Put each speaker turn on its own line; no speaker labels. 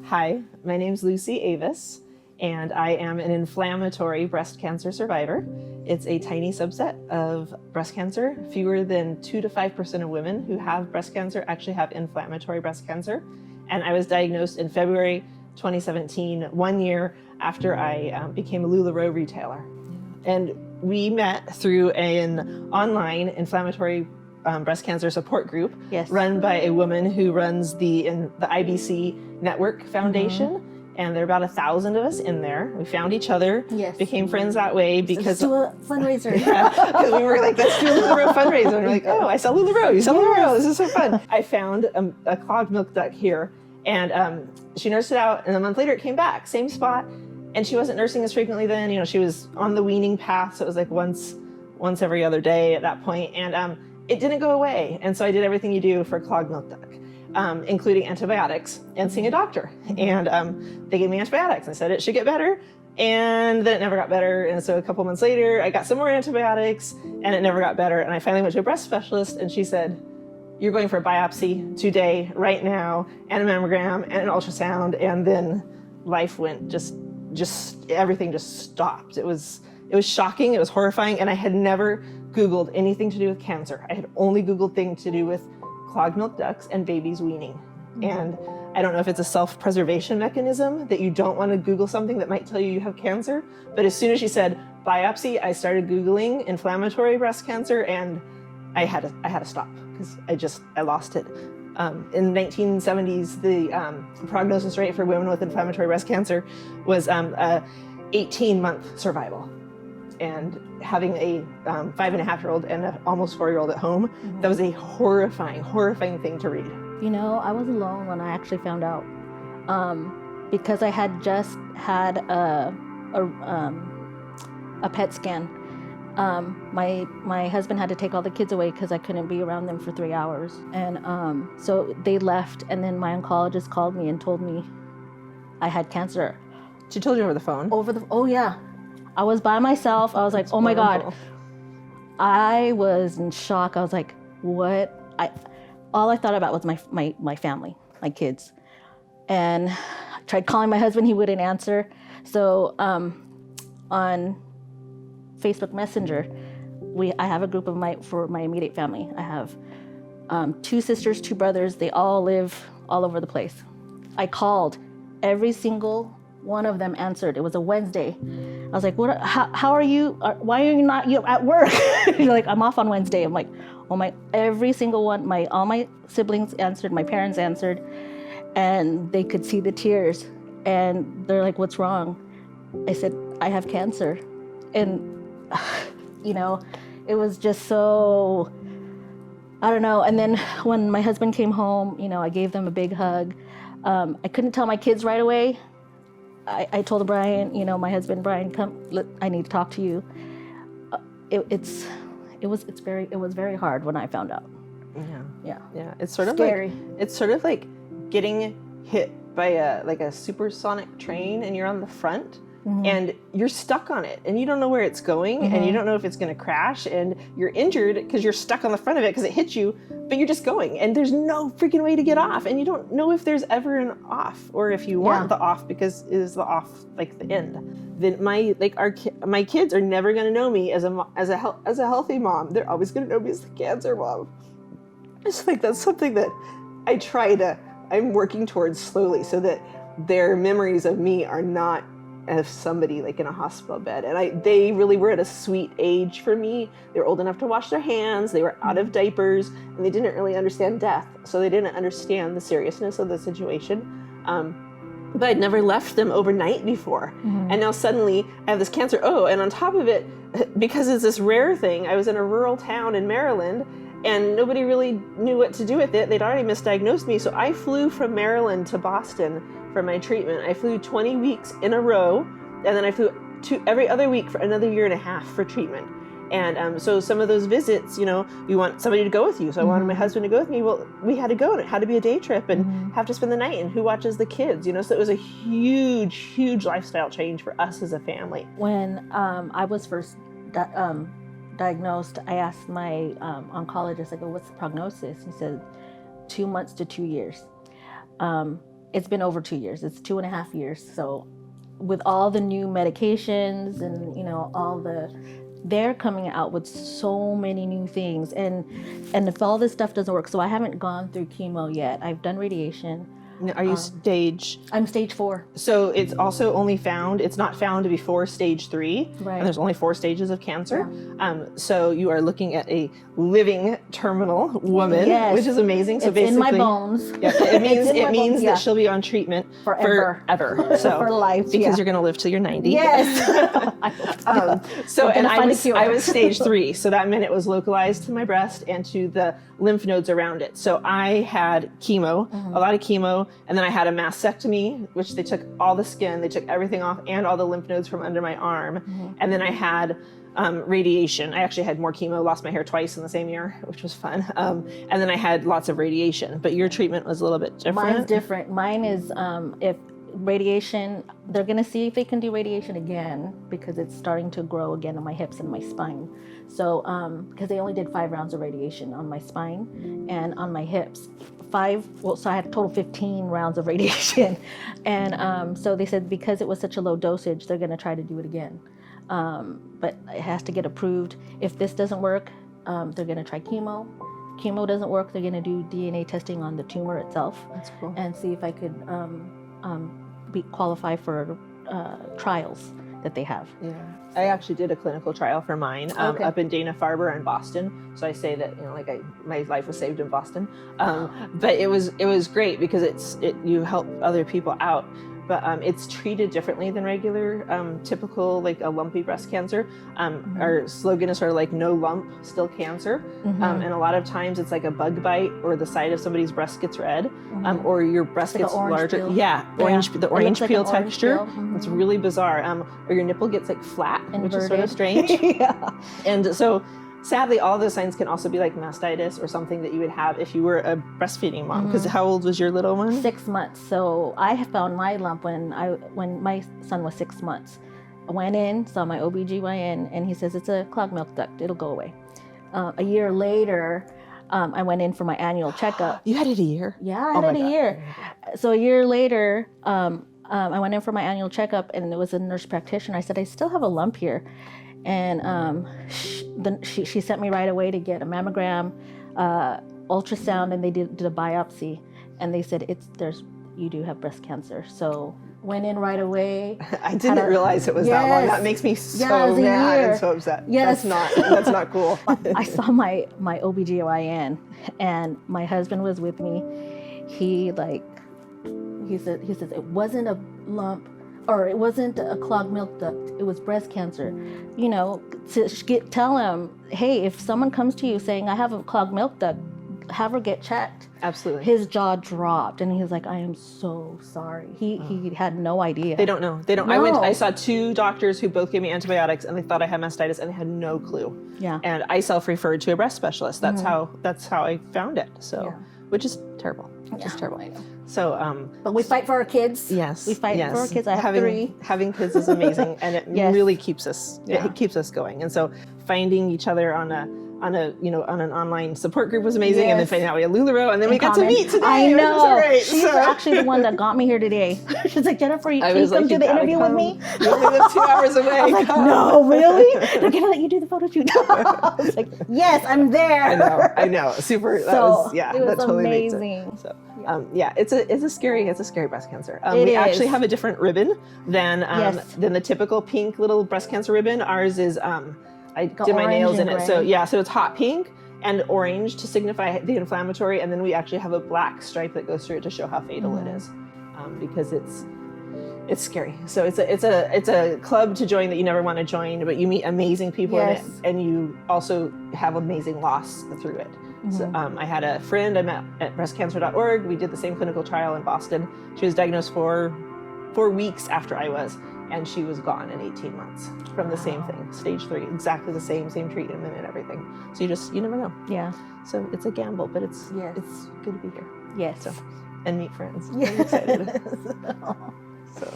Hi, my name's Lucy Avis, and I am an inflammatory breast cancer survivor. It's a tiny subset of breast cancer. Fewer than 2 to 5% of women who have breast cancer actually have inflammatory breast cancer. And I was diagnosed in February 2017, 1 year after I became a LuLaRoe retailer. And we met through an online inflammatory breast cancer support group run by a woman who runs the IBC Network Foundation. And there are about 1,000 of us in there. We found each other, became friends that way because—
Let's do a fundraiser.
Yeah, because we were like, let's do a LuLaRoe fundraiser. And we're like, oh, I sell LuLaRoe, you sell LuLaRoe, this is so fun. I found a clogged milk duct here, and she nursed it out, and a month later it came back, same spot. And she wasn't nursing as frequently then. You know, she was on the weaning path, so it was like once every other day at that point. And it didn't go away. And so I did everything you do for clogged milk duct, including antibiotics and seeing a doctor. And they gave me antibiotics. I said it should get better. And then it never got better. And so a couple months later, I got some more antibiotics and it never got better. And I finally went to a breast specialist and she said, you're going for a biopsy today, right now, and a mammogram and an ultrasound. And then life went just everything just stopped. It was shocking, it was horrifying, and I had never Googled anything to do with cancer. I had only Googled things to do with clogged milk ducts and babies weaning. And I don't know if it's a self-preservation mechanism that you don't want to Google something that might tell you you have cancer, but as soon as she said biopsy, I started Googling inflammatory breast cancer, and I had to stop because I lost it. In the 1970s, the prognosis rate for women with inflammatory breast cancer was 18-month survival. And having a 5.5-year-old and an almost 4-year-old at home, that was a horrifying thing to read.
You know, I was alone when I actually found out, because I had just had a PET scan. My husband had to take all the kids away because I couldn't be around them for 3 hours. And so they left, and then my oncologist called me and told me I had cancer.
She told you over the phone?
Oh yeah. I was by myself. I was like, oh my God. I was in shock. I was like, what? All I thought about was my family, my kids. And I tried calling my husband, he wouldn't answer. So on Facebook Messenger, I have a group for my immediate family. I have 2 sisters, 2 brothers. They all live all over the place. I called. Every single one of them answered. It was a Wednesday. I was like, "What? How are you? Why are you not at work?" You're like, "I'm off on Wednesday." I'm like, "Oh my!" Every single one, all my siblings answered. My parents answered, and they could see the tears. And they're like, "What's wrong?" I said, "I have cancer," and you know, it was just so, I don't know. And then when my husband came home, you know, I gave them a big hug. I couldn't tell my kids right away. I told Brian, you know, my husband, Brian, come, I need to talk to you. It was very hard when I found out.
Yeah. It's sort of
scary.
It's sort of like getting hit by a supersonic train and you're on the front. And you're stuck on it and you don't know where it's going and you don't know if it's going to crash and you're injured because you're stuck on the front of it because it hit you, but you're just going and there's no freaking way to get off and you don't know if there's ever an off or if you want the off because is the off like the end. Then my kids are never going to know me as a healthy mom. They're always going to know me as the cancer mom. It's like that's something that I'm working towards slowly so that their memories of me are not as somebody like in a hospital bed. And they really were at a sweet age for me. They were old enough to wash their hands, they were out of diapers, and they didn't really understand death. So they didn't understand the seriousness of the situation. But I'd never left them overnight before. And now suddenly I have this cancer. Oh, and on top of it, because it's this rare thing, I was in a rural town in Maryland and nobody really knew what to do with it. They'd already misdiagnosed me. So I flew from Maryland to Boston for my treatment. I flew 20 weeks in a row, and then I flew every other week for another 1.5 years for treatment. And so some of those visits, you know, you want somebody to go with you. So I wanted my husband to go with me. Well, we had to go, and it had to be a day trip and have to spend the night, and who watches the kids, you know? So it was a huge lifestyle change for us as a family.
When I was first diagnosed, I asked my oncologist, I go, what's the prognosis? He said 2 months to 2 years. it's been over 2 years. It's 2.5 years. So with all the new medications and, you know, they're coming out with so many new things, and if all this stuff doesn't work, so I haven't gone through chemo yet. I've done radiation.
Are you stage?
I'm stage 4.
So it's also only found, it's not found before stage 3.
Right.
And there's only 4 stages of cancer. So you are looking at a living terminal woman,
Yes.
which is amazing. So
It's
basically,
in my bones.
Yeah, it means
in my bones,
that she'll be on treatment
Forever.
forever. So
For life,
because you're going to live till you're 90.
Yes.
So,
We're
and
gonna find a cure.
I was stage 3. So that meant it was localized to my breast and to the lymph nodes around it. So I had chemo, a lot of chemo, and then I had a mastectomy, which they took all the skin, they took everything off and all the lymph nodes from under my arm. And then I had radiation. I actually had more chemo, lost my hair twice in the same year, which was fun. And then I had lots of radiation, but your treatment was a little bit different.
Mine's different. Mine is if radiation, they're going to see if they can do radiation again, because it's starting to grow again on my hips and my spine. So because they only did 5 rounds of radiation on my spine and on my hips. So I had a total 15 rounds of radiation. And so they said because it was such a low dosage, they're going to try to do it again. But it has to get approved. If this doesn't work, they're going to try chemo. Chemo doesn't work, they're going to do DNA testing on the tumor itself.
That's cool.
And see if I could qualify for trials that they have.
Yeah, I actually did a clinical trial for mine up in Dana-Farber in Boston. So I say that, you know, like my life was saved in Boston. But it was great because you help other people out. But it's treated differently than regular, typical, like a lumpy breast cancer. Our slogan is sort of like no lump, still cancer. And a lot of times it's like a bug bite, or the side of somebody's breast gets red, or your breast
Like
gets
an orange
larger.
peel.
Yeah, the orange
It looks like
peel
an orange
texture.
peel.
It's really bizarre. Or your nipple gets like flat, which is sort of
Inverted.
strange.
Yeah.
And so sadly, all those signs can also be like mastitis or something that you would have if you were a breastfeeding mom. Because how old was your little one?
6 months. So I have found my lump when my son was 6 months. I went in, saw my OBGYN, and he says it's a clogged milk duct. It'll go away. A year later, I went in for my annual checkup.
You had it a year?
Yeah, I
Oh
had
my
it a
God.
year. So a year later, I went in for my annual checkup, and it was a nurse practitioner. I said, I still have a lump here. And she sent me right away to get a mammogram, ultrasound, and they did a biopsy. And they said, you do have breast cancer. So went in right away.
I didn't realize it was that long. That makes me so
it was a
mad
year.
and so upset.
Yes.
That's not cool.
I saw my OBGYN, and my husband was with me. He said it wasn't a lump, or it wasn't a clogged milk duct. It was breast cancer. You know, tell him, hey, if someone comes to you saying I have a clogged milk duct, have her get checked.
Absolutely.
His jaw dropped, and he was like, I am so sorry. He had no idea.
They don't know. They don't.
No.
I saw 2 doctors who both gave me antibiotics, and they thought I had mastitis, and they had no clue.
Yeah.
And I self-referred to a breast specialist. That's how I found it. So,
Yeah.
which is terrible. Just terrible.
I know.
So,
But we fight for our kids.
yes,
We fight
yes.
for our kids. I have 3.
Having kids is amazing, and it
Yes.
really keeps us.
Yeah.
It keeps us going. And so, finding each other on an online support group was amazing, and then
Yes.
finding out we had LuLaRoe, and then we got to
Common.
meet today.
I
which was
know.
so great.
She's
So-
actually the one that got me here today. She's like, Jennifer, can you come do the
gotta
interview with
come.
me?
You only live 2 hours away.
I was like,
Come.
no, really? They're gonna let you do the photo shoot. I was like, yes, I'm there.
I know. Super. That
So,
was, yeah,
it was
that totally
amazing.
makes it. So, it's a scary breast cancer.
It
we actually
is.
have a different ribbon than
Yes.
the typical pink little breast cancer ribbon. Ours is, I did my
orange
nails in
and
it. So
gray.
yeah, so it's hot pink and orange to signify the inflammatory. And then we actually have a black stripe that goes through it to show how fatal it is. Because it's scary. So it's a club to join that you never want to join, but you meet amazing people in it,
Yes.
and you also have amazing loss through it. So I had a friend I met at breastcancer.org. We did the same clinical trial in Boston. She was diagnosed 4 weeks after I was, and she was gone in 18 months from the same thing, stage 3, exactly the same treatment and everything. So you never know.
Yeah.
So it's a gamble, but it's
Yes.
it's good to be here.
Yes.
So and meet friends. I'm
Yes.
excited. So.